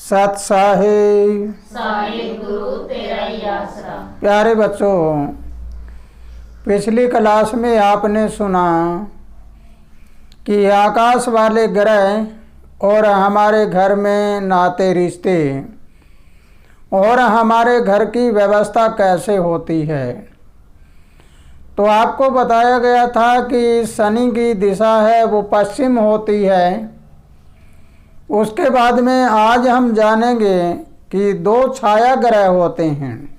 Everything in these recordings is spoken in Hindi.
सत साहिब साहिब गुरु तेरा ही आसरा। प्यारे बच्चों, पिछली क्लास में आपने सुना कि आकाश वाले ग्रह और हमारे घर में नाते रिश्ते और हमारे घर की व्यवस्था कैसे होती है। तो आपको बताया गया था कि शनि की दिशा है वो पश्चिम होती है। उसके बाद में आज हम जानेंगे कि दो छाया ग्रह होते हैं।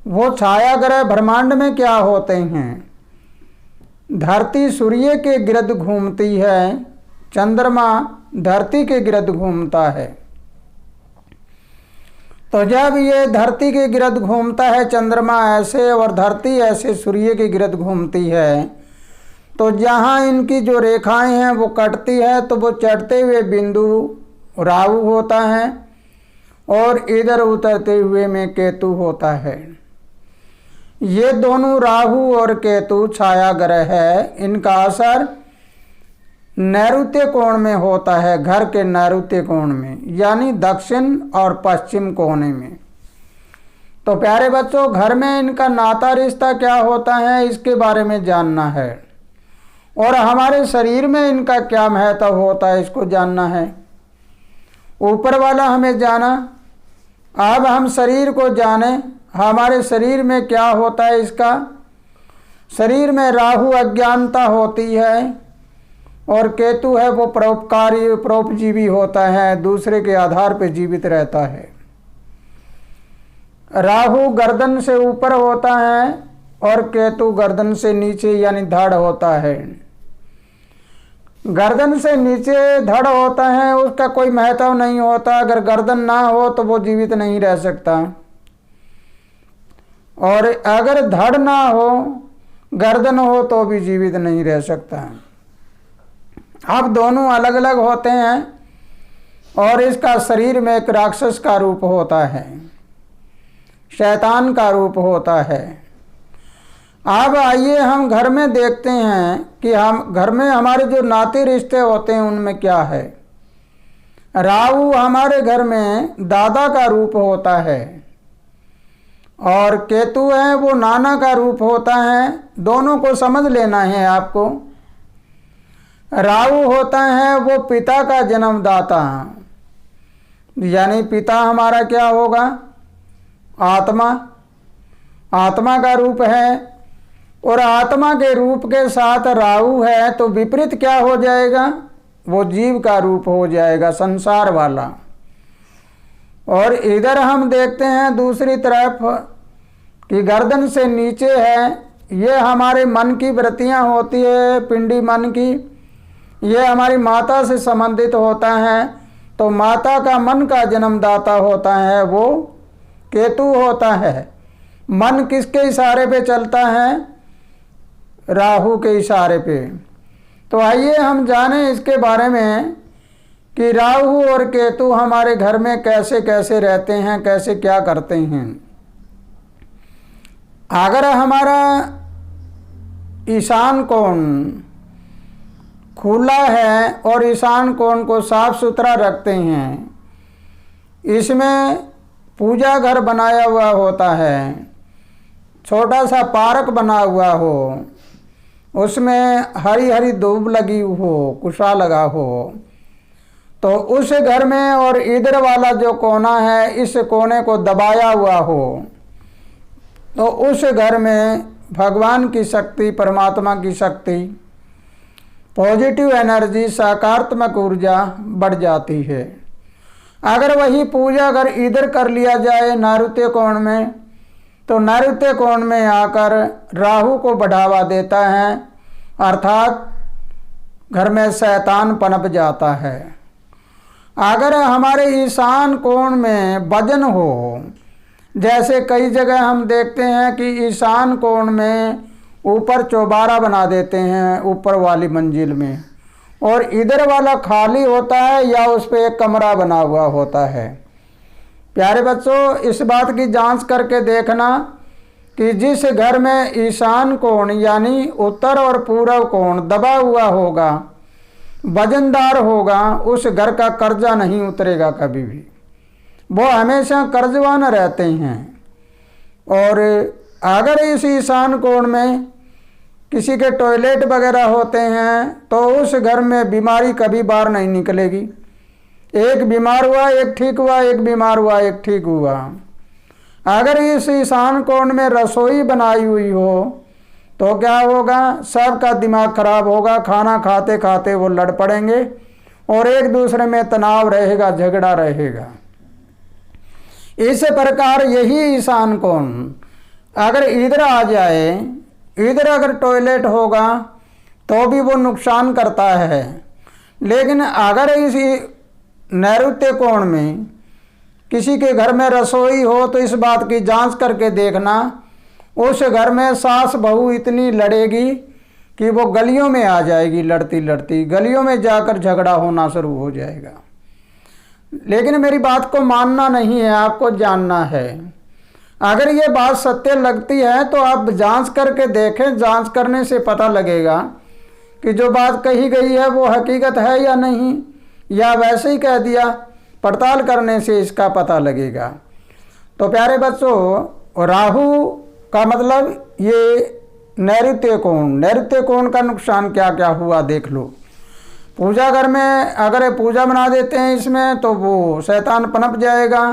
वो छाया ग्रह ब्रह्मांड में क्या होते हैं। धरती सूर्य के गिर्द घूमती है, चंद्रमा धरती के गिर्द घूमता है। तो जब ये धरती के गिर्द घूमता है, चंद्रमा ऐसे और धरती ऐसे सूर्य के गिर्द घूमती है, तो जहाँ इनकी जो रेखाएं हैं वो कटती है तो वो चढ़ते हुए बिंदु राहु होता है और इधर उतरते हुए में केतु होता है। ये दोनों राहु और केतु छाया ग्रह है। इनका असर नैऋत्य कोण में होता है, घर के नैऋत्य कोण में, यानी दक्षिण और पश्चिम कोने में। तो प्यारे बच्चों, घर में इनका नाता रिश्ता क्या होता है इसके बारे में जानना है, और हमारे शरीर में इनका क्या महत्व होता है इसको जानना है। ऊपर वाला हमें जाना, अब हम शरीर को जाने, हमारे शरीर में क्या होता है इसका। शरीर में राहु अज्ञानता होती है और केतु है वो परोपकारी परोपजीवी होता है, दूसरे के आधार पर जीवित रहता है। राहु गर्दन से ऊपर होता है और केतु गर्दन से नीचे यानी धड़ होता है। गर्दन से नीचे धड़ होता है, उसका कोई महत्व नहीं होता। अगर गर्दन ना हो तो वो जीवित नहीं रह सकता, और अगर धड़ ना हो, गर्दन हो तो भी जीवित नहीं रह सकता। अब दोनों अलग अलग होते हैं और इसका शरीर में एक राक्षस का रूप होता है, शैतान का रूप होता है। अब आइए हम घर में देखते हैं कि हम घर में हमारे जो नाते रिश्ते होते हैं उनमें क्या है। राहु हमारे घर में दादा का रूप होता है और केतु है वो नाना का रूप होता है। दोनों को समझ लेना है आपको। राहु होता है वो पिता का जन्मदाता, यानी पिता हमारा क्या होगा, आत्मा, आत्मा का रूप है। और आत्मा के रूप के साथ राहु है तो विपरीत क्या हो जाएगा, वो जीव का रूप हो जाएगा, संसार वाला। और इधर हम देखते हैं दूसरी तरफ कि गर्दन से नीचे है, ये हमारे मन की वृत्तियां होती है, पिंडी मन की, ये हमारी माता से संबंधित होता है। तो माता का मन का जन्मदाता होता है वो केतु होता है। मन किसके इशारे पे चलता है, राहु के इशारे पे। तो आइए हम जानें इसके बारे में कि राहु और केतु हमारे घर में कैसे कैसे रहते हैं, कैसे क्या करते हैं। अगर हमारा ईशान कोण खुला है और ईशान कोण को साफ सुथरा रखते हैं, इसमें पूजा घर बनाया हुआ होता है, छोटा सा पार्क बना हुआ हो, उसमें हरी हरी दूब लगी हो, कुशा लगा हो, तो उस घर में और इधर वाला जो कोना है इस कोने को दबाया हुआ हो, तो उस घर में भगवान की शक्ति, परमात्मा की शक्ति, पॉजिटिव एनर्जी, सकारात्मक ऊर्जा बढ़ जाती है। अगर वही पूजा अगर इधर कर लिया जाए नैऋत्य कोण में, तो नैऋत्य कोण में आकर राहु को बढ़ावा देता है, अर्थात घर में शैतान पनप जाता है। अगर हमारे ईशान कोण में वजन हो, जैसे कई जगह हम देखते हैं कि ईशान कोण में ऊपर चौबारा बना देते हैं ऊपर वाली मंजिल में, और इधर वाला खाली होता है या उस पर एक कमरा बना हुआ होता है। प्यारे बच्चों, इस बात की जांच करके देखना कि जिस घर में ईशान कोण यानी उत्तर और पूर्व कोण दबा हुआ होगा, वजनदार होगा उस घर का कर्जा नहीं उतरेगा कभी भी, वो हमेशा कर्जवान रहते हैं। और अगर इस ईशान कोण में किसी के टॉयलेट वगैरह होते हैं तो उस घर में बीमारी कभी बाहर नहीं निकलेगी। एक बीमार हुआ एक ठीक हुआ, एक बीमार हुआ एक ठीक हुआ। अगर इस ईशान कोण में रसोई बनाई हुई हो तो क्या होगा, सबका दिमाग खराब होगा, खाना खाते खाते वो लड़ पड़ेंगे और एक दूसरे में तनाव रहेगा, झगड़ा रहेगा। इस प्रकार यही ईशान कोण अगर इधर आ जाए, इधर अगर टॉयलेट होगा तो भी वो नुकसान करता है। लेकिन अगर इस नैऋत्य कोण में किसी के घर में रसोई हो तो इस बात की जांच करके देखना, उस घर में सास बहू इतनी लड़ेगी कि वो गलियों में आ जाएगी, लड़ती लड़ती गलियों में जाकर झगड़ा होना शुरू हो जाएगा। लेकिन मेरी बात को मानना नहीं है, आपको जानना है। अगर ये बात सत्य लगती है तो आप जांच करके देखें, जांच करने से पता लगेगा कि जो बात कही गई है वो हकीकत है या नहीं, या वैसे ही कह दिया। पड़ताल करने से इसका पता लगेगा। तो प्यारे बच्चों, राहु का मतलब ये नैऋत्य कोण, नैऋत्य कोण का नुकसान क्या क्या हुआ देख लो। पूजा घर में अगर पूजा बना देते हैं इसमें तो वो शैतान पनप जाएगा।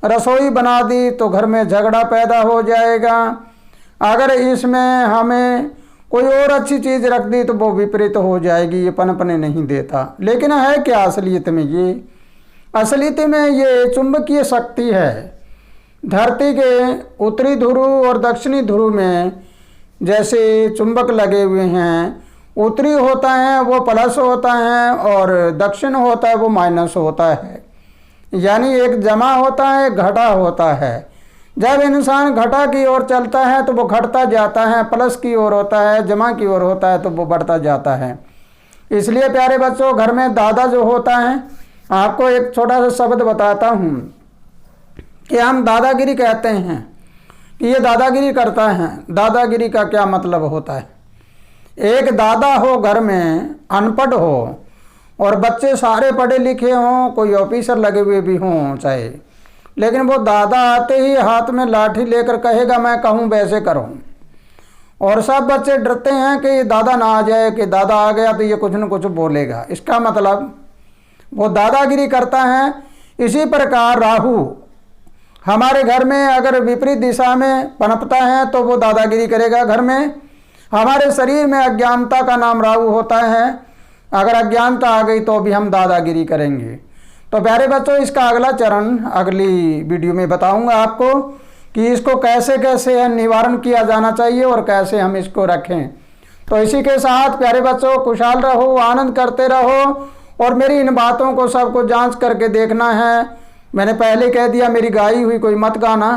रसोई बना दी तो घर में झगड़ा पैदा हो जाएगा। अगर इसमें हमें कोई और अच्छी चीज़ रख दी तो वो विपरीत हो जाएगी, ये पनपने नहीं देता। लेकिन है क्या असलियत में, ये असलियत में ये चुंबकीय शक्ति है। धरती के उत्तरी ध्रुव और दक्षिणी ध्रुव में जैसे चुंबक लगे हुए हैं, उत्तरी होता है वो प्लस होता है और दक्षिण होता है वो माइनस होता है। यानी एक जमा होता है, एक घटा होता है। जब इंसान घटा की ओर चलता है तो वो घटता जाता है, प्लस की ओर होता है, जमा की ओर होता है तो वो बढ़ता जाता है। इसलिए प्यारे बच्चों, घर में दादा जो होता है, आपको एक छोटा सा शब्द बताता हूँ कि हम दादागिरी कहते हैं कि ये दादागिरी करता है। दादागिरी का क्या मतलब होता है? एक दादा हो घर में, अनपढ़ हो और बच्चे सारे पढ़े लिखे हों, कोई ऑफिसर लगे हुए भी हों चाहे, लेकिन वो दादा आते ही हाथ में लाठी लेकर कहेगा मैं कहूँ वैसे करो। और सब बच्चे डरते हैं कि दादा ना आ जाए, कि दादा आ गया तो ये कुछ न कुछ बोलेगा। इसका मतलब वो दादागिरी करता है। इसी प्रकार राहु हमारे घर में अगर विपरीत दिशा में पनपता है तो वो दादागिरी करेगा घर में। हमारे शरीर में अज्ञानता का नाम राहु होता है। अगर अज्ञानता आ गई तो भी हम दादागिरी करेंगे। तो प्यारे बच्चों, इसका अगला चरण अगली वीडियो में बताऊंगा आपको कि इसको कैसे कैसे निवारण किया जाना चाहिए और कैसे हम इसको रखें। तो इसी के साथ प्यारे बच्चों, खुशहाल रहो, आनंद करते रहो और मेरी इन बातों को सबको जांच करके देखना है। मैंने पहले कह दिया, मेरी गाई हुई कोई मत गाना।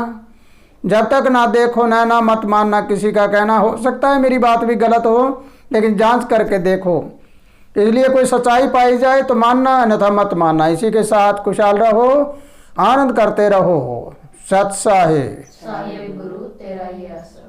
जब तक ना देखो ना मत मानना किसी का कहना। हो सकता है मेरी बात भी गलत हो, लेकिन जांच करके देखो। इसलिए कोई सच्चाई पाई जाए तो मानना, अन्यथा मत मानना। इसी के साथ खुशहाल रहो, आनंद करते रहो। सत साहे साहेब गुरु तेरा ही आसरा।